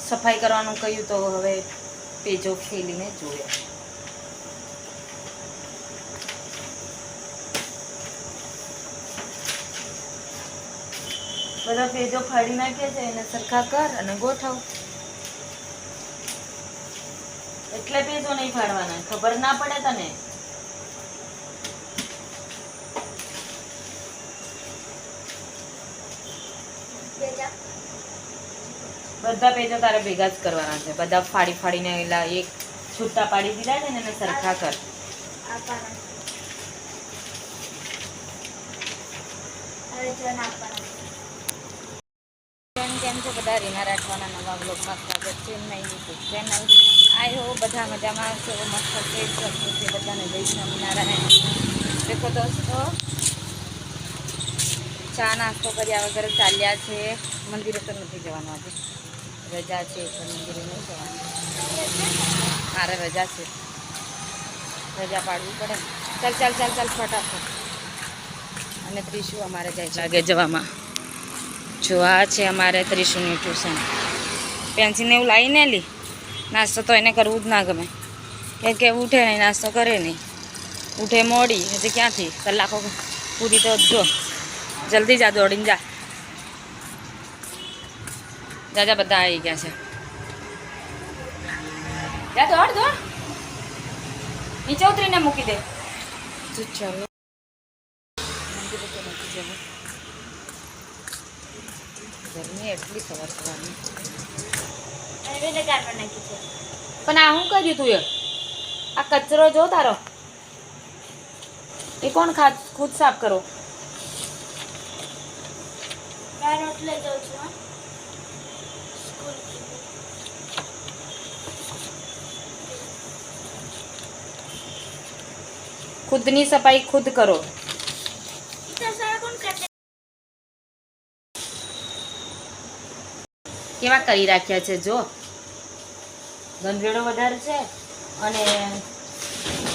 સફાઈ કરવાનું કહ્યું તો હવે પેજો ખેલીને જોયા. બધા પેજો ફાડી નાખ્યા છે એને સરખા કર અને ગોઠવ. એટલે પેજો નહીં ફાડવાના, ખબર ના પડે તને. બધા પેજો તારે ભેગા જ કરવાના છે. બધા ફાડી ફાડીને એલા એક છૂટા પાડી દીધા છે ને એને સરખા કર. કેમ છે બધા? રીના રાઠવાના નવા બ્લોગમાં સ્વાગત છે. એમના યુટ્યુબ ચેનલ. આઈ હો બધા મજામાં છે. મસ્ત છે, સરખું છે. બધાને જય સ્વામિનારાયણ. દેખો દોસ્તો, ચા નાસ્તો કર્યા વગર ચાલ્યા છે. મંદિરે તો નથી જવાનું, આજે રજા છે એટલે મંદિરે નહીં જવાનું. મારે રજા છે, રજા પાડવી પડે. ચાલ ચાલ ચાલ ચાલ ફટાફટ. અને ત્રીસું અમારે જાય લાગે જવામાં. જો આ છે અમારે ત્રીસુની ટ્યુશન. પેન્સિલને એવું લાવીને લી. નાસ્તો તો એને કરવું જ ના ગમે, કે ઉઠે નહીં, નાસ્તો કરે નહીં, ઉઠે મોડી. હજી ક્યાંથી કલાકો પૂરી તો જો. જલ્દી જા, દોડીને જા. જા બધા આવી ગયા છે. જા દોડ દોડ, નીચે ઉતરીને મૂકી દે. ચાલો મંદિરે તો નથી જવું. ગરમી એટલી સવાર સવારની. પણ આ શું કર્યું તું? આ કચરો જો તારો, એ કોણ ખુદ સાફ કરો? ખુદની સફાઈ ખુદ કરો. કેવા કરી રાખ્યા છે જો. ગંધેડો વધારે છે અને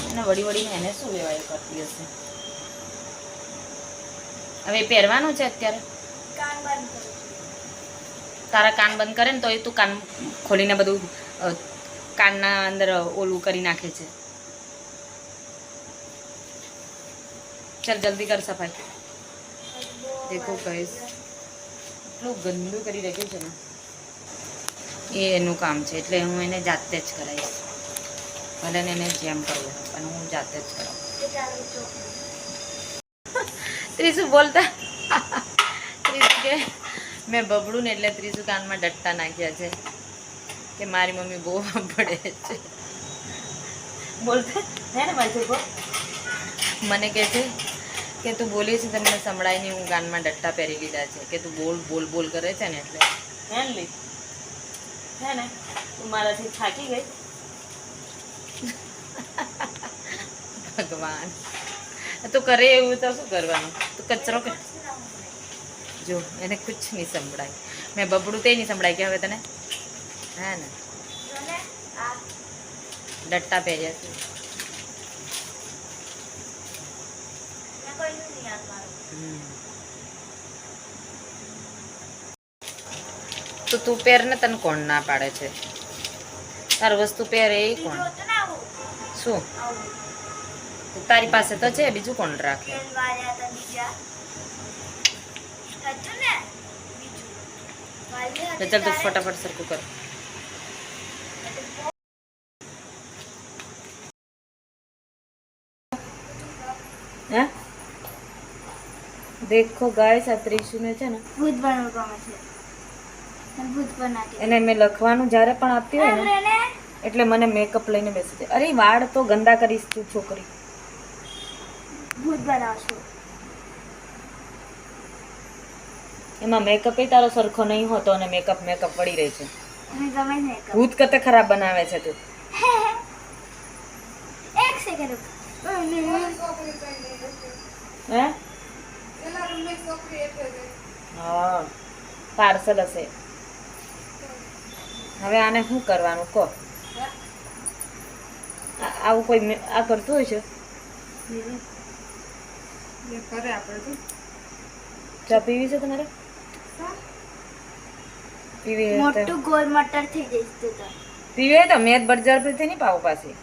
એને વળી વળીને એને શું લેવાય કરતી હશે. હવે પહેરવાનું છે અત્યારે. તારા કાન બંધ કરે ને તો એ તું કાન ખોલીને બધું કાનના અંદર ઓલું કરી નાખે છે. ચાલ જલ્દી કર સફાઈ. દેખો કહીશ એટલું ગંદુ કરી રાખ્યું છે ને, એ એનું કામ છે એટલે હું એને જાતે જ કરાવીશ. ભલે એને જેમ કરવું પણ હું જાતે જ કરાવું. ત્રીસું બોલતા ત્રીસું કે મેં બબડું ને એટલે ત્રીસું કાનમાં ડટ્ટા નાખ્યા છે કે મારી મમ્મી બહુ પડે છે. બોલતા હે ને મારી છોકરો મને કહે છે કે તું બોલી છે તમને સંભળાય નહીં, હું કાનમાં ડટ્ટા પહેરી લીધા છે કે તું બોલ બોલ બોલ કરે છે ને એટલે. હે ને લી, હે ને તું મારાથી થાકી ગઈ. ભગવાન, તો કરે એવું તો શું કરવાનું? તું કચરો કે જો એને કુછ નહીં સંભળાય. મેં બબડું તે નહીં સંભળાય કે હવે તને. હે ને ડટ્ટા પહેર્યા છે. તો તું પહેર ને, તને કોણ ના પાડે છે? તાર વસ્તુ પહેરે એ કોણ? શું તારી પાસે તો છે, બીજું કોણ રાખે? ચાલ તું ફટાફટ સરખું કર. હે દેખો ગાઈસ, આ ત્રીસુને છે ને ભૂત બનાવવામાં છે. ભૂત બનાવી એને મેં લખવાનું જ્યારે પણ આપ્યું હોય ને એટલે મને મેકઅપ લઈને બેસી જાય. અરે વાળ તો ગંદા કરીશ તું છોકરી. ભૂત બનાવશો એમાં મેકઅપ એ તારો સરખો નહીં હોતો અને મેકઅપ વળી રહે છે. ગમે ને ભૂત કતે ખરાબ બનાવે છે તું. એક સેકન્ડ હે હા પાર્સલ હશે. હવે આને શું કરવાનું કહો? આવું કોઈ આ કરતું હોય છે? ચા પીવી છે તમારે? પીવી હોય તો મોટું ગોળ મટર થઈ જઈશ તું તો. પીવી હોય તો મેદ બરજર થી નહીં પાવું પાછી.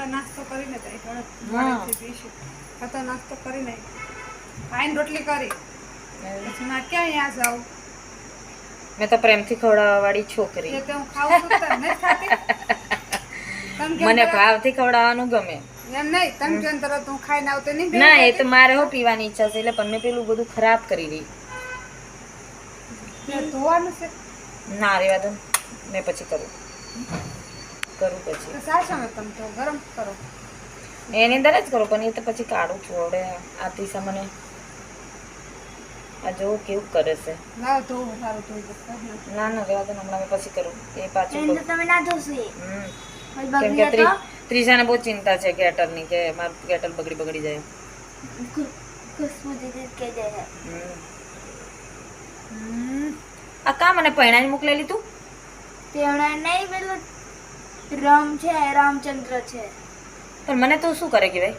નાસ્તો કરીને જાય હા. મોડેથી પીશું. આ તો નાસ્તો કરીને ખાઈને રોટલી કરી પછી ના ક્યાં અહીંયા જાઉં મેં તો પ્રેમથી ખવડાવવા વાળી છોકરી. એ તો હું ખાઉં છું તો નથી ખાતી તમે કેમ મને તરત- ભાવથી ખવડાવવાનું ગમે. એમ નહીં તમે કેમ તરત હું ખાઈને આવતો નહીં ના એ તો મારે હો પીવાની ઈચ્છા છે એટલે પણ મેં પેલું બધું ખરાબ કરી રહી. ધોવાનું છે ના રેવા દો ને. મેં પછી કરું પછી તો સાચા તમે તો ગરમ કરો એની અંદર જ કરું પણ એ તો પછી કાઢું છું હવે આ તીસા મને આ જો કેવું કરે છે. ના ધોવું સારું ધોઈ દો ના ના રેવા દો ને, હમણાં મેં પછી કરું એ પાછું એને તો તમે ના ધોશો એ. હમ. પછી કેમ બગડી કે જાય તો ત્રીજાને બહુ ચિંતા છે કેટલની કે મારું કેટલ બગડી જાય. ખુશ્બુ દીદી કે જાય. હમ. આ કા મને પૈણાને મોકલેલી તું? તેવડા નહીં પેલું રામ છે રામચંદ્ર છે. પણ મને તું શું કરે કે ભાઈ?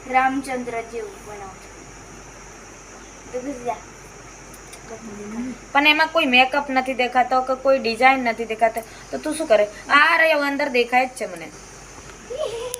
રામચંદ્ર જેવું બનાવું છું. તો ઘૂસી જા. પણ એમાં કોઈ મેકઅપ નથી દેખાતો કે કોઈ ડિઝાઇન નથી દેખાતો તો તું શું કરે? આ રહ્યો અંદર દેખાય જ છે મને.